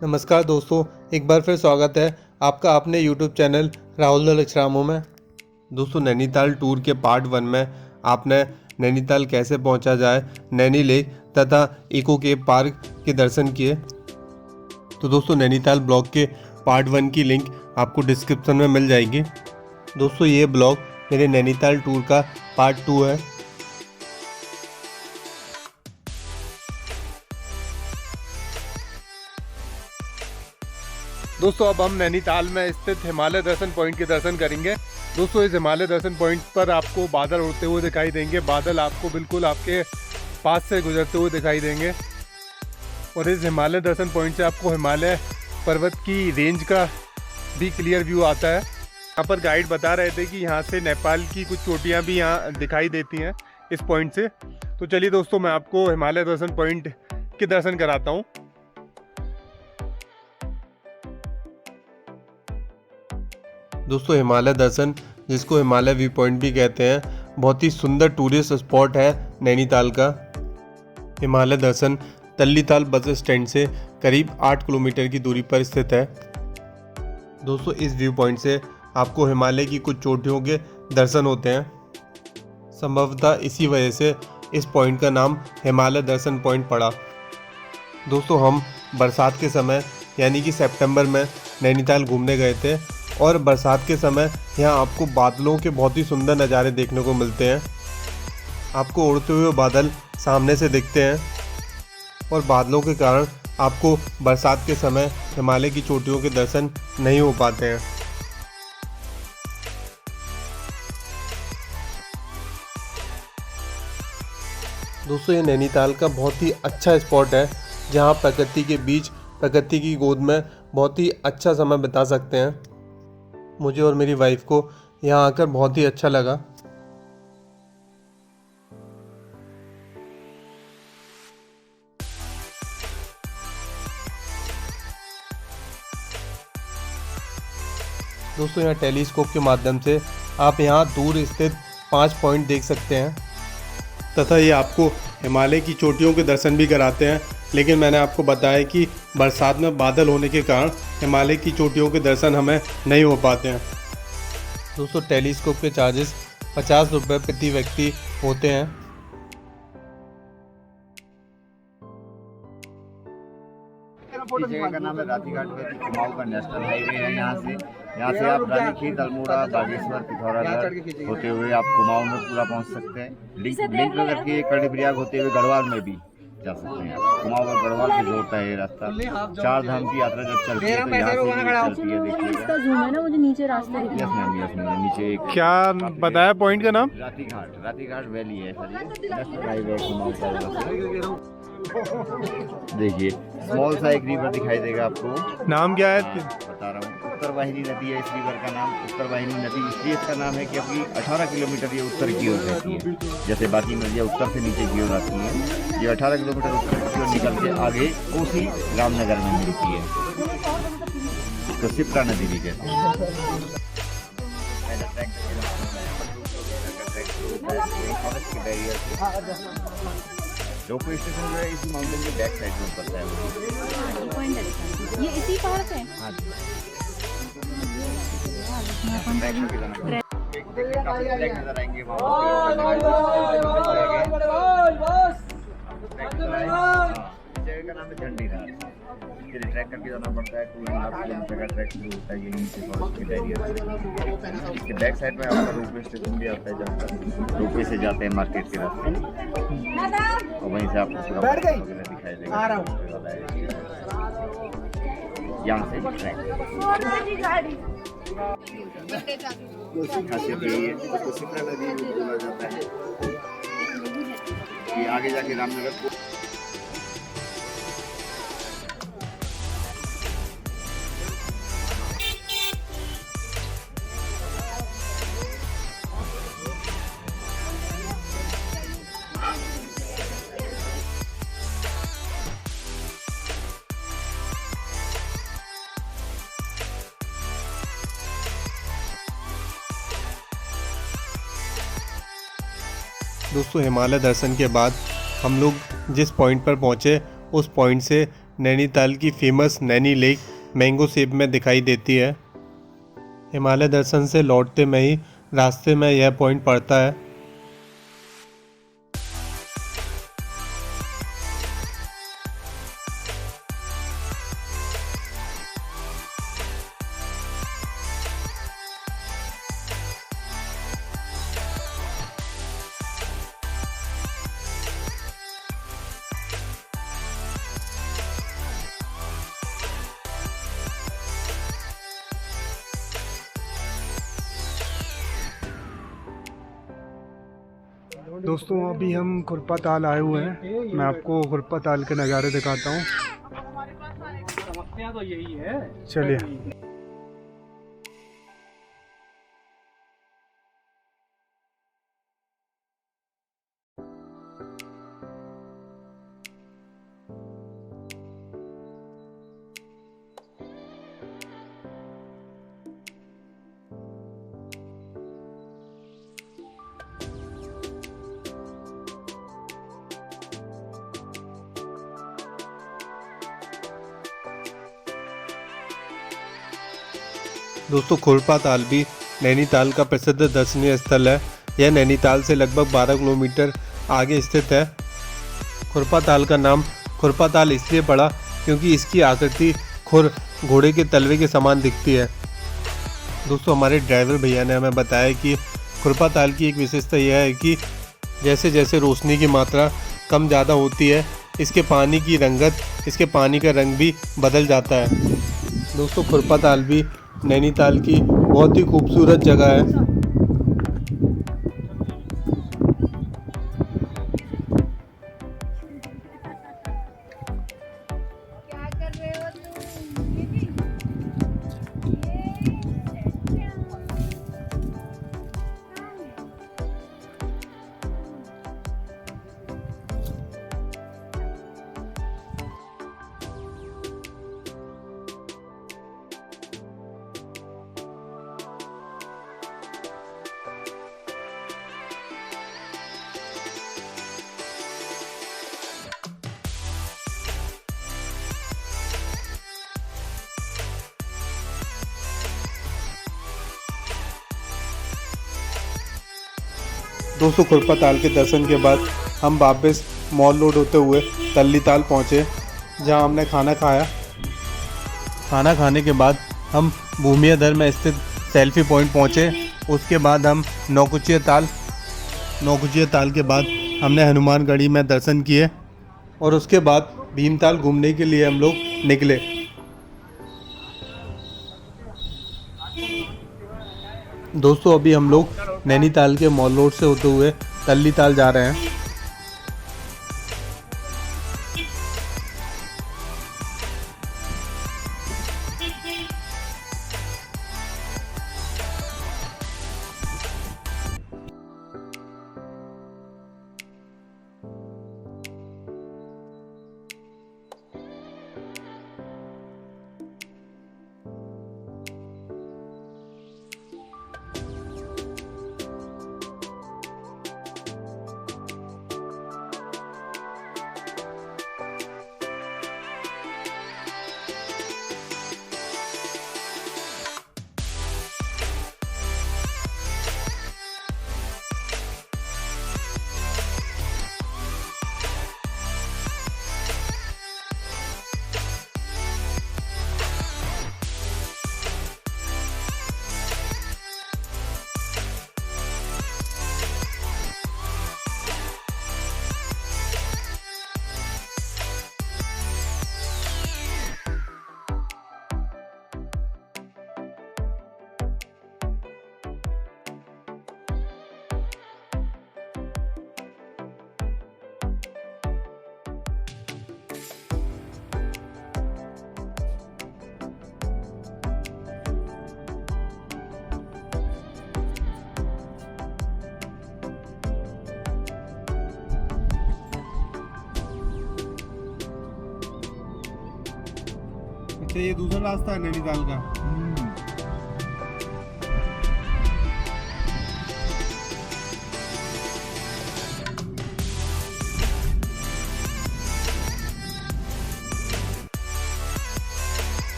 नमस्कार दोस्तों, एक बार फिर स्वागत है आपका अपने YouTube चैनल राहुल द लक्षरामों में। दोस्तों, नैनीताल टूर के पार्ट 1 में आपने नैनीताल कैसे पहुंचा जाए, नैनी लेक तथा इको केव पार्क के दर्शन किए। तो दोस्तों, नैनीताल ब्लॉग के पार्ट 1 की लिंक आपको डिस्क्रिप्शन में मिल जाएगी। दोस्तों, ये ब्लॉग मेरे नैनीताल टूर का पार्ट 2 है। दोस्तों, अब हम नैनीताल में स्थित हिमालय दर्शन पॉइंट के दर्शन करेंगे। दोस्तों, इस हिमालय दर्शन पॉइंट पर आपको बादल उड़ते हुए दिखाई देंगे। बादल आपको बिल्कुल आपके पास से गुजरते हुए दिखाई देंगे और इस हिमालय दर्शन पॉइंट से आपको हिमालय पर्वत की रेंज का भी क्लियर व्यू आता है। यहाँ पर गाइड बता रहे थे कि यहाँ से नेपाल की कुछ चोटियाँ भी यहाँ दिखाई देती हैं इस पॉइंट से। तो चलिए दोस्तों, मैं आपको हिमालय दर्शन पॉइंट के दर्शन कराता हूँ। दोस्तों, हिमालय दर्शन, जिसको हिमालय व्यू पॉइंट भी कहते हैं, बहुत ही सुंदर टूरिस्ट स्पॉट है नैनीताल का। हिमालय दर्शन तल्लीताल बस स्टैंड से करीब 8 किलोमीटर की दूरी पर स्थित है। दोस्तों, इस व्यू पॉइंट से आपको हिमालय की कुछ चोटियों के दर्शन होते हैं। संभवतः इसी वजह से इस पॉइंट का नाम हिमालय दर्शन पॉइंट पड़ा। दोस्तों, हम बरसात के समय यानी कि सितंबर में नैनीताल घूमने गए थे और बरसात के समय यहाँ आपको बादलों के बहुत ही सुंदर नज़ारे देखने को मिलते हैं। आपको उड़ते हुए बादल सामने से दिखते हैं और बादलों के कारण आपको बरसात के समय हिमालय की चोटियों के दर्शन नहीं हो पाते हैं। दोस्तों, ये नैनीताल का बहुत ही अच्छा स्पॉट है जहाँ प्रकृति के बीच, प्रकृति की गोद में बहुत ही अच्छा समय बिता सकते हैं। मुझे और मेरी वाइफ को यहाँ आकर बहुत ही अच्छा लगा। दोस्तों, यहाँ टेलीस्कोप के माध्यम से आप यहाँ दूर स्थित 5 पॉइंट देख सकते हैं तथा ये आपको हिमालय की चोटियों के दर्शन भी कराते हैं। लेकिन मैंने आपको बताया कि बरसात में बादल होने के कारण हिमालय की चोटियों के दर्शन हमें नहीं हो पाते हैं। दोस्तों, टेलीस्कोप के चार्जेस 50 रुपये प्रति व्यक्ति होते हैं। इस जगह का नाम है रातीघाट वैली। कुमाऊं का नेशनल हाईवे है। यहाँ से आप रानीखेत, अल्मोड़ा, बागेश्वर, पिथौरागढ़ होते हुए आप कुमाऊं में पूरा पहुंच सकते हैं। लिंक में करके कर्णप्रयाग होते हुए गढ़वाल में भी जा सकते हैं। कुमाऊं और गढ़वाल से जोड़ता है ये रास्ता। 4 धाम की यात्रा जब चलती है तो यहाँ से चलती है। देखिएगा जूम है ना, मुझे नीचे रास्ता दिख यस मैम, नीचे एक क्या बताया पॉइंट का नाम? रातीघाट वैली है सर। ये नेशनल हाईवे कुमाऊं का। देखिए, स्मॉल सा एक रिवर दिखाई देगा आपको। नाम क्या है? बता रहा हूँ, उत्तर वाहिनी नदी है। इस रिवर का नाम उत्तर वाहिनी नदी इसलिए इसका नाम है कि अभी 18 किलोमीटर ये उत्तर की ओर रहती है। जैसे बाकी नदियाँ उत्तर से नीचे की ओर आती हैं, ये 18 किलोमीटर उत्तर की ओर निकल के आगे कोसी रामनगर में मिलती है। तो सिप्रा नदी भी कहते हैं। रोपवे स्टेशन जो है इसी माउंटेन के बैक साइड में पड़ता है। ये इसी पहाड़ पे? हाँ जी। काफी ट्रैक नजर आएंगे जगह का नाम है झंडीराज। ट्रैक करके जाना पड़ता है। 2.5 किलोमीटर का ट्रैक शुरू होता है यहीं से फॉरेस्ट एरिया से। इसके बैक साइड में आपका रोपवे स्टेशन भी आता है। जब तक रोपवे से जाते हैं मार्केट के रास्ते और वहीं से आपको पूरा वगैरह दिखाई देगा। यहाँ से ट्रैक खासियत यही है, इसको सिप्रा नदी बोला जाता है। ये आगे जाके रामनगर को दोस्तों, हिमालय दर्शन के बाद हम लोग जिस पॉइंट पर पहुँचे उस पॉइंट से नैनीताल की famous Naini lake mango shape में दिखाई देती है। हिमालय दर्शन से लौटते में ही रास्ते में यह पॉइंट पड़ता है। दोस्तों अभी हम खुरपा ताल आए हुए हैं। मैं आपको खुरपा ताल के नज़ारे दिखाता हूँ। समस्या तो यही है। चलिए। दोस्तों खुरपा ताल भी नैनीताल का प्रसिद्ध दर्शनीय स्थल है। यह नैनीताल से लगभग 12 किलोमीटर आगे स्थित है। खुरपा ताल का नाम खुरपा ताल इसलिए पड़ा क्योंकि इसकी आकृति खुर घोड़े के तलवे के समान दिखती है। दोस्तों हमारे ड्राइवर भैया ने हमें बताया कि खुरपा ताल की एक विशेषता यह है कि जैसे जैसे रोशनी की मात्रा कम ज़्यादा होती है, इसके पानी की रंगत, इसके पानी का रंग भी बदल जाता है। दोस्तों खुरपा ताल भी नैनीताल की बहुत ही खूबसूरत जगह है। दोस्तों खुरपा ताल के दर्शन के बाद हम वापस मॉल रोड होते हुए तल्ली ताल पहुँचे, जहाँ हमने खाना खाया। खाना खाने के बाद हम भूमियाधर में स्थित सेल्फी पॉइंट पहुँचे। उसके बाद हम नौकुचिया ताल के बाद हमने हनुमानगढ़ी में दर्शन किए और उसके बाद भीमताल घूमने के लिए हम लोग निकले। दोस्तों अभी हम लोग नैनीताल के मॉल रोड से होते हुए तल्ली ताल जा रहे हैं। अच्छा ये दूसरा रास्ता है नैनीताल का।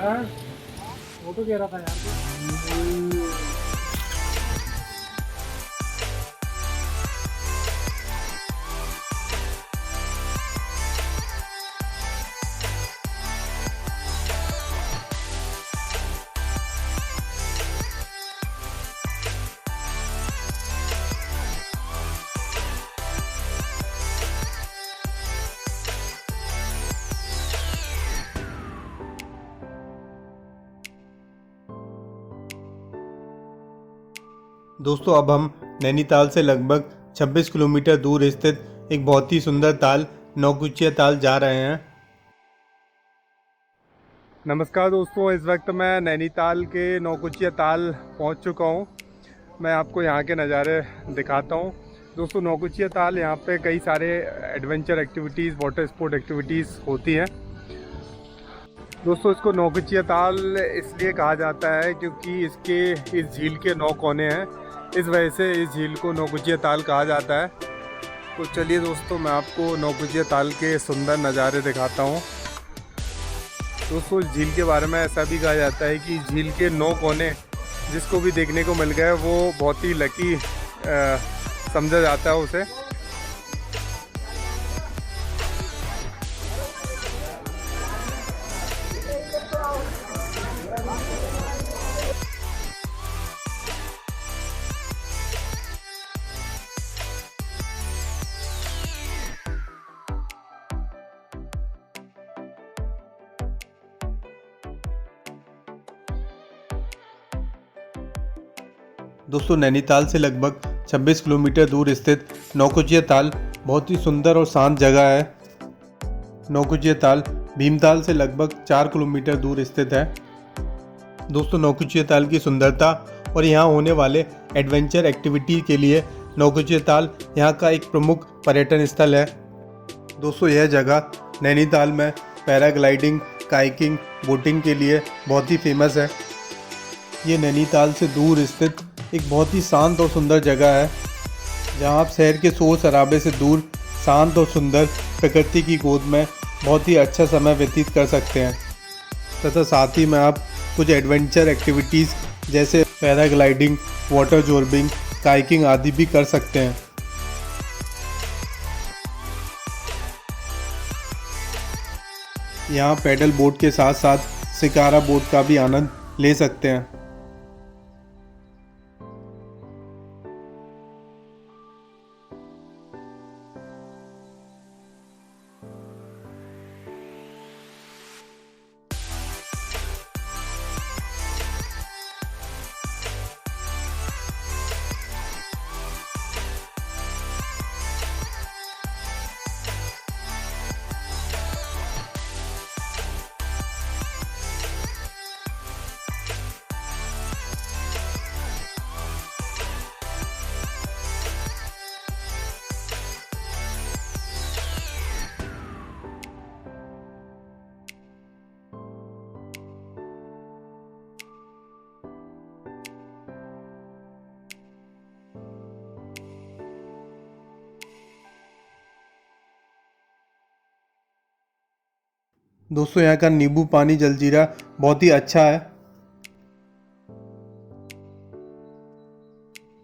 यार, वो तो कह रहा था यार। दोस्तों अब हम नैनीताल से लगभग 26 किलोमीटर दूर स्थित एक बहुत ही सुंदर ताल नौकुचिया ताल जा रहे हैं। नमस्कार दोस्तों, इस वक्त मैं नैनीताल के नौकुचिया ताल पहुंच चुका हूं। मैं आपको यहां के नज़ारे दिखाता हूं। दोस्तों नौकुचिया ताल यहाँ पे कई सारे adventure activities, water sport activities होती हैं। दोस्तों इसको नौकुचिया ताल इसलिए कहा जाता है क्योंकि इस झील के 9 कोने हैं, इस वजह से इस झील को नौकुचिया ताल कहा जाता है। तो चलिए दोस्तों मैं आपको नौकुचिया ताल के सुंदर नज़ारे दिखाता हूँ। दोस्तों इस झील के बारे में ऐसा भी कहा जाता है कि झील के 9 कोने जिसको भी देखने को मिल गए वो बहुत ही लकी समझा जाता है उसे। दोस्तों नैनीताल से लगभग 26 किलोमीटर दूर स्थित नौकुचिया ताल बहुत ही सुंदर और शांत जगह है। नौकुचिया ताल भीमताल से लगभग 4 किलोमीटर दूर स्थित है। दोस्तों नौकुचिया ताल की सुंदरता और यहाँ होने वाले एडवेंचर एक्टिविटी के लिए नौकुचिया ताल यहाँ का एक प्रमुख पर्यटन स्थल है। दोस्तों यह जगह नैनीताल में पैराग्लाइडिंग, काइकिंग, बोटिंग के लिए बहुत ही फेमस है। ये नैनीताल से दूर स्थित एक बहुत ही शांत और सुंदर जगह है जहाँ आप शहर के शोर शराबे से दूर शांत और सुंदर प्रकृति की गोद में बहुत ही अच्छा समय व्यतीत कर सकते हैं तथा साथ ही में आप कुछ एडवेंचर एक्टिविटीज़ जैसे पैराग्लाइडिंग, वाटर जॉर्बिंग, काइकिंग आदि भी कर सकते हैं। यहाँ पैडल बोट के साथ साथ शिकारा बोट का भी आनंद ले सकते हैं। दोस्तों यहाँ का नींबू पानी जलजीरा बहुत ही अच्छा है।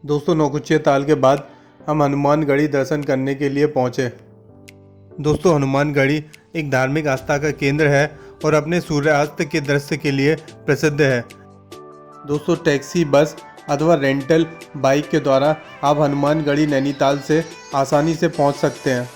दोस्तों नौकुचिया ताल के बाद हम हनुमानगढ़ी दर्शन करने के लिए पहुँचे। दोस्तों हनुमानगढ़ी एक धार्मिक आस्था का केंद्र है और अपने सूर्यास्त के दृश्य के लिए प्रसिद्ध है। दोस्तों टैक्सी, बस अथवा रेंटल बाइक के द्वारा आप हनुमानगढ़ी नैनीताल से आसानी से पहुँच सकते हैं।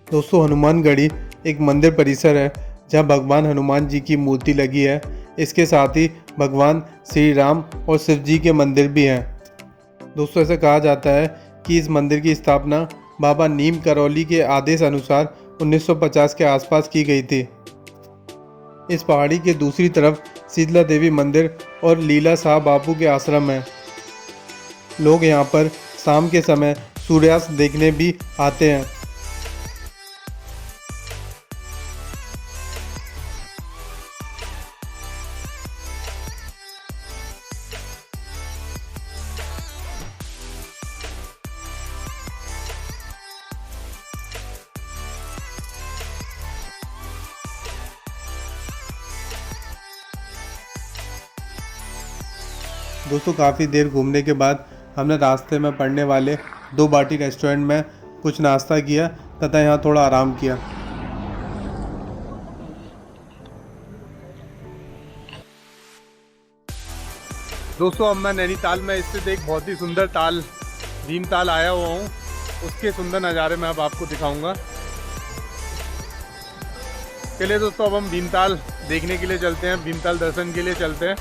दोस्तों हनुमानगढ़ी एक मंदिर परिसर है जहां भगवान हनुमान जी की मूर्ति लगी है। इसके साथ ही भगवान श्री राम और शिव जी के मंदिर भी हैं। दोस्तों ऐसा कहा जाता है कि इस मंदिर की स्थापना बाबा नीम करौली के आदेश अनुसार 1950 के आसपास की गई थी। इस पहाड़ी के दूसरी तरफ शीतला देवी मंदिर और लीला साहब बापू के आश्रम है। लोग यहाँ पर शाम के समय सूर्यास्त देखने भी आते हैं। दोस्तों काफ़ी देर घूमने के बाद हमने रास्ते में पड़ने वाले 2 बाटी रेस्टोरेंट में कुछ नाश्ता किया तथा यहाँ थोड़ा आराम किया। दोस्तों अब मैं नैनीताल में स्थित एक बहुत ही सुंदर ताल भीमताल आया हुआ हूँ। उसके सुंदर नज़ारे मैं अब आपको दिखाऊंगा। चलिए दोस्तों अब हम भीमताल देखने के लिए चलते हैं, भीमताल दर्शन के लिए चलते हैं।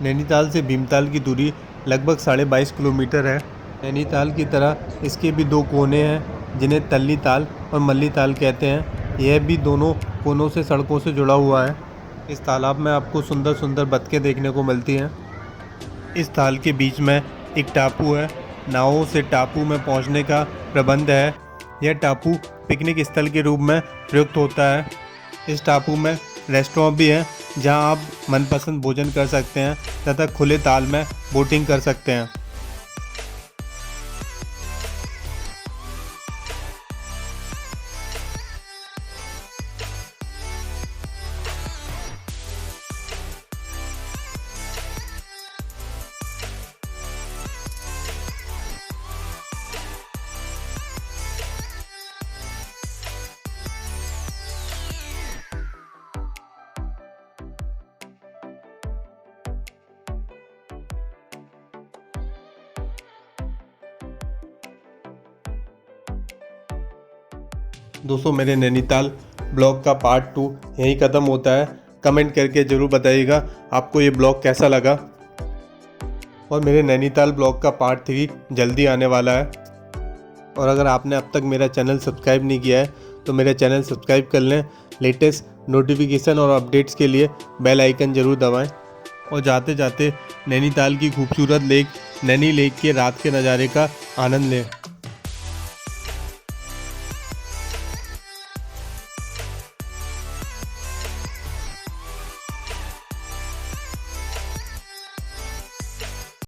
नैनीताल से भीमताल की दूरी लगभग 22.5 किलोमीटर है। नैनीताल की तरह इसके भी 2 कोने हैं जिन्हें तल्ली ताल और मल्ली ताल कहते हैं। यह भी दोनों कोनों से सड़कों से जुड़ा हुआ है। इस तालाब में आपको सुंदर सुंदर बतखें देखने को मिलती हैं। इस ताल के बीच में एक टापू है। नावों से टापू में पहुंचने का प्रबंध है। यह टापू पिकनिक स्थल के रूप में प्रयुक्त होता है। इस टापू में रेस्टोरेंट भी है जहां आप मनपसंद भोजन कर सकते हैं तथा खुले ताल में बोटिंग कर सकते हैं। दोस्तों मेरे नैनीताल ब्लॉग का पार्ट 2 यहीं ख़त्म होता है। कमेंट करके ज़रूर बताइएगा आपको ये ब्लॉग कैसा लगा। और मेरे नैनीताल ब्लॉग का पार्ट 3 जल्दी आने वाला है। और अगर आपने अब तक मेरा चैनल सब्सक्राइब नहीं किया है तो मेरा चैनल सब्सक्राइब कर लें। लेटेस्ट नोटिफिकेशन और अपडेट्स के लिए बेल आइकन ज़रूर दबाएं। और जाते जाते नैनीताल की खूबसूरत लेक नैनी लेक के रात के नज़ारे का आनंद लें।